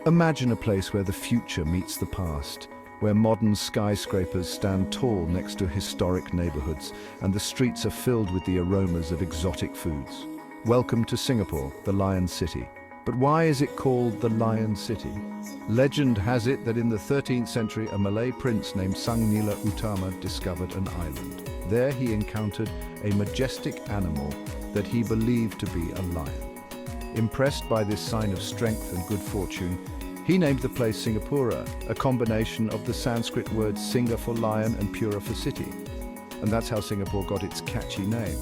Imagine a place where the future meets the past, where modern skyscrapers stand tall next to historic neighborhoods, and the streets are filled with the aromas of exotic foods. Welcome to Singapore, the Lion City. But why is it called the Lion City? Legend has it that in the 13th century, a Malay prince named Sang Nila Utama discovered an island. There he encountered a majestic animal that he believed to be a lion. Impressed by this sign of strength and good fortune, he named the place Singapura, a combination of the Sanskrit words Singa for lion and Pura for city. And that's how Singapore got its catchy name.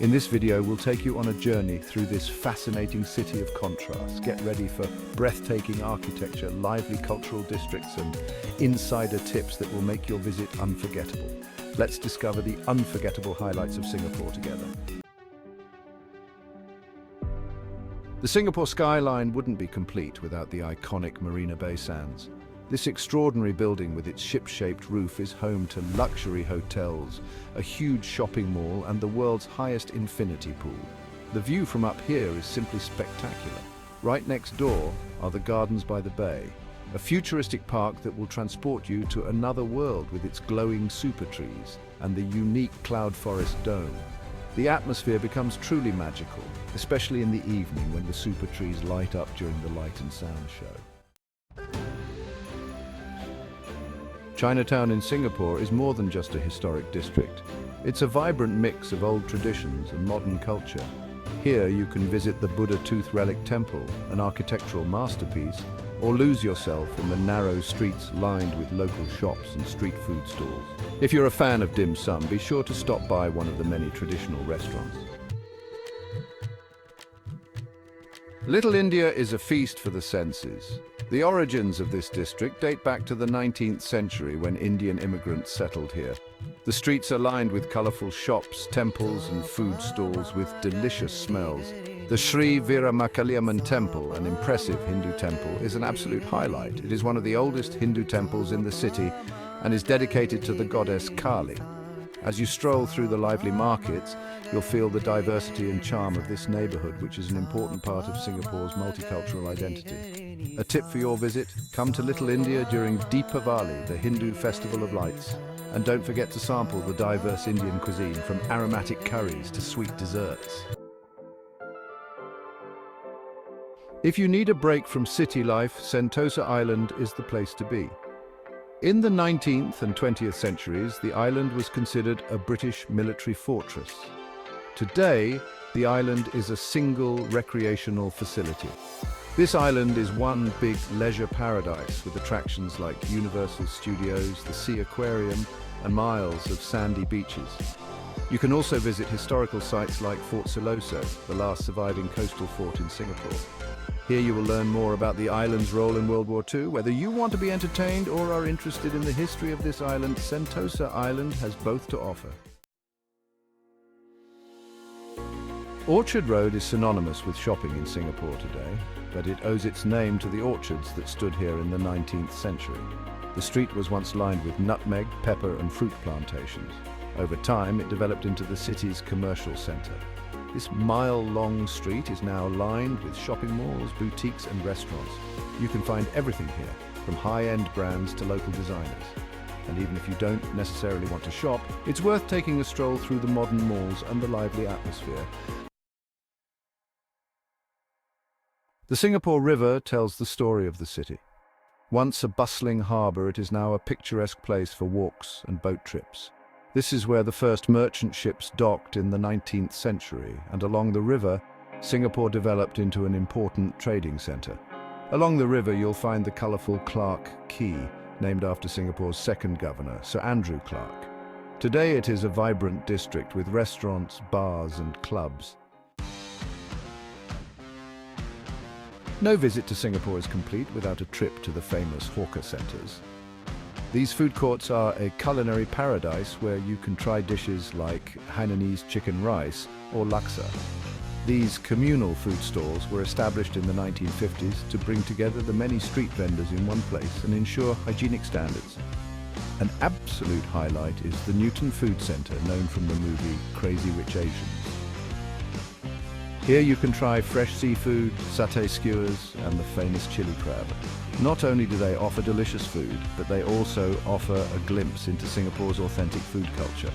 In this video, we'll take you on a journey through this fascinating city of contrasts. Get ready for breathtaking architecture, lively cultural districts, and insider tips that will make your visit unforgettable. Let's discover the unforgettable highlights of Singapore together. The Singapore skyline wouldn't be complete without the iconic Marina Bay Sands. This extraordinary building with its ship-shaped roof is home to luxury hotels, a huge shopping mall, and the world's highest infinity pool. The view from up here is simply spectacular. Right next door are the Gardens by the Bay, a futuristic park that will transport you to another world with its glowing super trees and the unique cloud forest dome. The atmosphere becomes truly magical, especially in the evening when the super trees light up during the light and sound show. Chinatown in Singapore is more than just a historic district. It's a vibrant mix of old traditions and modern culture. Here you can visit the Buddha Tooth Relic Temple, an architectural masterpiece, or lose yourself in the narrow streets lined with local shops and street food stalls. If you're a fan of dim sum, be sure to stop by one of the many traditional restaurants. Little India is a feast for the senses. The origins of this district date back to the 19th century when Indian immigrants settled here. The streets are lined with colorful shops, temples, and food stalls with delicious smells. The Sri Veeramakaliamman Temple, an impressive Hindu temple, is an absolute highlight. It is one of the oldest Hindu temples in the city and is dedicated to the goddess Kali. As you stroll through the lively markets, you'll feel the diversity and charm of this neighborhood, which is an important part of Singapore's multicultural identity. A tip for your visit: come to Little India during Deepavali, the Hindu festival of lights. And don't forget to sample the diverse Indian cuisine, from aromatic curries to sweet desserts. If you need a break from city life, Sentosa Island is the place to be. In the 19th and 20th centuries, the island was considered a British military fortress. Today, the island is a single recreational facility. This island is one big leisure paradise with attractions like Universal Studios, the Sea Aquarium, and miles of sandy beaches. You can also visit historical sites like Fort Siloso, the last surviving coastal fort in Singapore. Here you will learn more about the island's role in World War II. Whether you want to be entertained or are interested in the history of this island, Sentosa Island has both to offer. Orchard Road is synonymous with shopping in Singapore today, but it owes its name to the orchards that stood here in the 19th century. The street was once lined with nutmeg, pepper, and fruit plantations. Over time, it developed into the city's commercial center. This mile-long street is now lined with shopping malls, boutiques, and restaurants. You can find everything here, from high-end brands to local designers. And even if you don't necessarily want to shop, it's worth taking a stroll through the modern malls and the lively atmosphere. The Singapore River tells the story of the city. Once a bustling harbour, it is now a picturesque place for walks and boat trips. This is where the first merchant ships docked in the 19th century, and along the river, Singapore developed into an important trading centre. Along the river, you'll find the colourful Clarke Quay, named after Singapore's second governor, Sir Andrew Clarke. Today it is a vibrant district with restaurants, bars, and clubs. No visit to Singapore is complete without a trip to the famous hawker centres. These food courts are a culinary paradise where you can try dishes like Hainanese chicken rice or laksa. These communal food stalls were established in the 1950s to bring together the many street vendors in one place and ensure hygienic standards. An absolute highlight is the Newton Food Centre, known from the movie Crazy Rich Asians. Here you can try fresh seafood, satay skewers, and the famous chili crab. Not only do they offer delicious food, but they also offer a glimpse into Singapore's authentic food culture.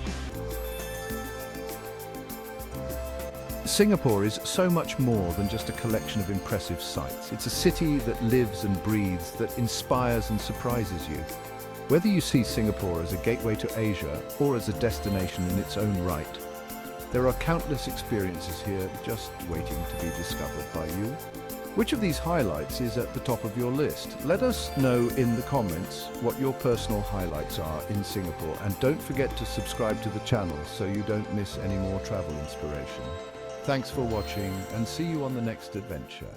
Singapore is so much more than just a collection of impressive sights. It's a city that lives and breathes, that inspires and surprises you. Whether you see Singapore as a gateway to Asia or as a destination in its own right, there are countless experiences here just waiting to be discovered by you. Which of these highlights is at the top of your list? Let us know in the comments what your personal highlights are in Singapore, and don't forget to subscribe to the channel so you don't miss any more travel inspiration. Thanks for watching, and see you on the next adventure.